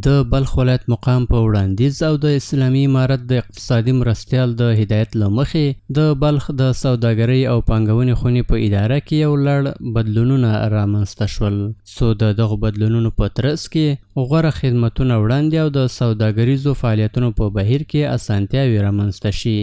د بلخ ولایت مقام په وړاندیز او د اسلامي امارت د اقتصادي مرستیال د هدایت له مخې د بلخ د سوداګرۍ او پانګونې خونې په اداره کې یو لړ بدلونونه رامنځته شول، څو د دغو بدلونونو په ترڅ کې غوره خدمتونه وړاندې او د سوداګریزو فعالیتونو په بهیر کې اسانتیاوې رامنځته شي.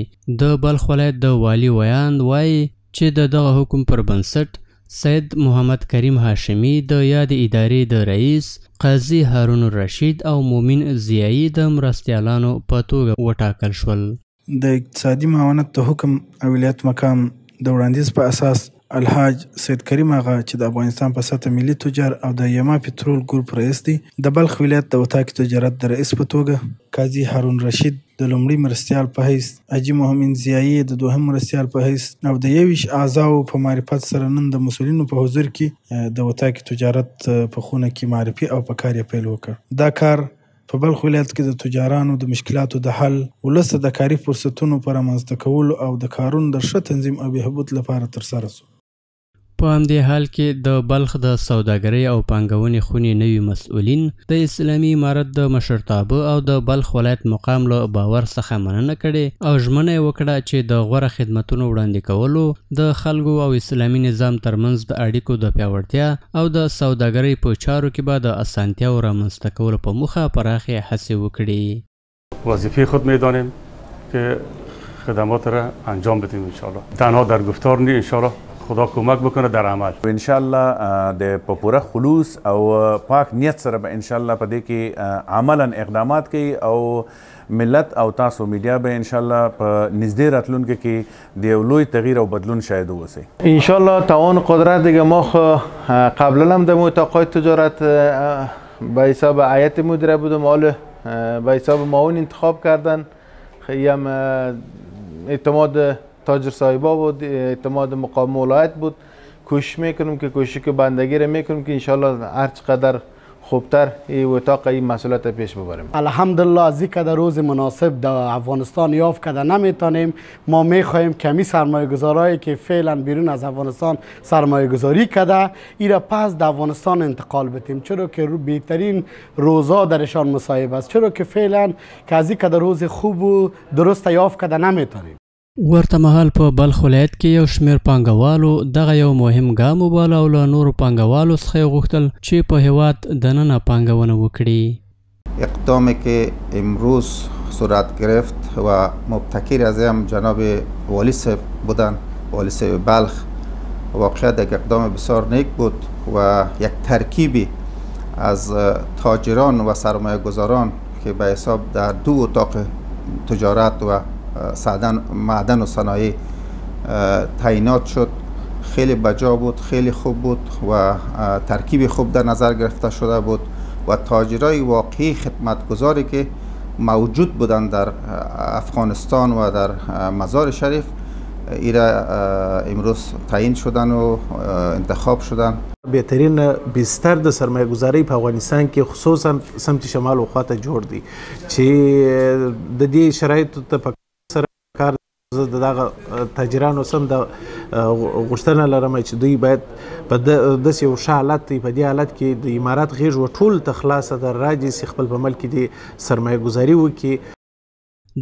د بلخ ولایت د والي ویاند وایي چې د دغه حکم پر بنسټ سید محمد کریم هاشمی د یاد ادارې د رئیس قاضي هارون الرشید او مومن ضیایی د مرستیالانو په توګه وټاکل شول. د اقتصادي معاونت د حکم او ولایت مقام د وړاندیز په اساس الحاج سید کریم آغا چې د افغانستان په سطح ملي تجار او د یما پټرول ګروپ رئیس دی، د بلخ ولایت د وطاق تجارت د رئیس په توګه، قاضي هارون رشید د لومړي مرستیال په حیث، حاجي محمد ضیایی د دوهم مرستیال په حیث او د 21 اعضاو په معرفت سره نن د مسؤلینو په حضور کې د وطاق تجارت په خونه کې معرفي او په کار یې پیل وکړ. دا کار په بلخ ولایت کې د تجارانو د مشکلاتو د حل، ولس د کاري فرصتونو پر رامنځته کولو او د کارونو د ښه تنظیم او بهبود لپاره ترسره شو. په همدې حال کې د بلخ د سوداګرۍ او پانګونې خونې نوي مسؤلین د اسلامي امارت د مشرتابه او د بلخ ولایت مقام له باور څخه مننه کړې او ژمنه یې وکړه چې د غوره خدمتونو وړاندې کولو، د خلکو او اسلامي نظام ترمنځ د اړیکو د پیاوړتیا او د سوداګرۍ په چارو کې به د اسانتیاو رامنځته کولو په موخه پراخې هڅې وکړي. وظیفه خود میدانیم که خدمات را انجام بدیم انشاءالله، تنها در گفتار نی، انشاءالله خدا کمک بکنه در عمل. انشاءالله د په پوره خلوص او پاک نیت سره به انشاءالله په دې کې عملا اقدامات کوي او ملت او تاسو میډیا به انشاءالله په نږدې راتلونکي کې د یو لوی تغییر او بدلون شاهد اوسئ. انشاءالله توان قدرت دیگه ما قبلا هم در متقاعد تجارت به حساب هیئت مدیره بودم، حالا به حساب معاون انتخاب کردن، خیلی هم اعتماد تاجر صاحبا بود، اعتماد مقام ولایت بود. کوشش میکنم که کوشش بندگی را میکنم که انشالله هر چقدر خوبتر این اتاق این مسئولیت پیش ببریم. الحمدلله از این قدر روز مناسب در افغانستان یافت کرده نمیتونیم. ما میخواهیم کمی سرمایه گذارایی که فعلا بیرون از افغانستان سرمایه گذاری کرده این را پس در افغانستان انتقال بدیم، چرا که بهترین روزا درشان مصاحب است، چرا که فعلا که از این قدر روز خوب و درست یافت کرده نمیتونیم. ورته مهال په بلخ ولایت کې یو شمېر پانګوالو دغه یو مهم ګام وباله او له نورو پانګوالو څخه یې غوښتل چې په هېواد دننه پانګونه وکړي. اقدامی که امروز صورت گرفت و مبتکر از هم جناب والی صاحب بودن، والی صاحب بلخ، واقعا یک اقدام بسیار نیک بود و یک ترکیبی از تاجران و سرمایه گذاران که به حساب در دو اتاق تجارت و معدن و صنایع تعیینات شد، خیلی بجا بود، خیلی خوب بود و ترکیب خوب در نظر گرفته شده بود و تاجرای واقعی خدمتگزاری که موجود بودند در افغانستان و در مزار شریف ایرا امروز تعیین شدن و انتخاب شدن. بهترین بستر د سرمایه گذاری په افغانستان کې خصوصا سمت شمال و خواته جوړ دي چې د دې شرایطو ته کار د دغه تاجرانو سم د غوښتنه لرم چې دوی باید په داسې یو ښه حالت په دې حالت کې د امارات غېږ وټول ته خلاصه در راجي سي خپل په ملک کې د سرمایه گذاري وکړي.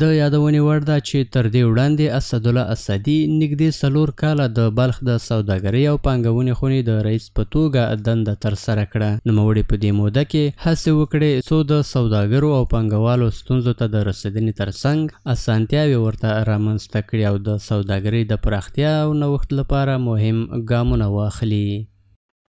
د یادونې وړ ده چې تر دې وړاندې اسدالله اسدي نږدې 4 کاله د بلخ د سوداګرۍ او پانګونې خونې د رئیس په توګه دنده ترسره کړه. نوموړي په دې موده کې هڅې وکړې څو د سوداګرو او پانګوالو ستونزو ته د رسېدنې ترڅنګ اسانتیاوې ورته رامنځته کړي او د سوداګرۍ د پراختیا او نوښت لپاره مهم ګامونه واخلي.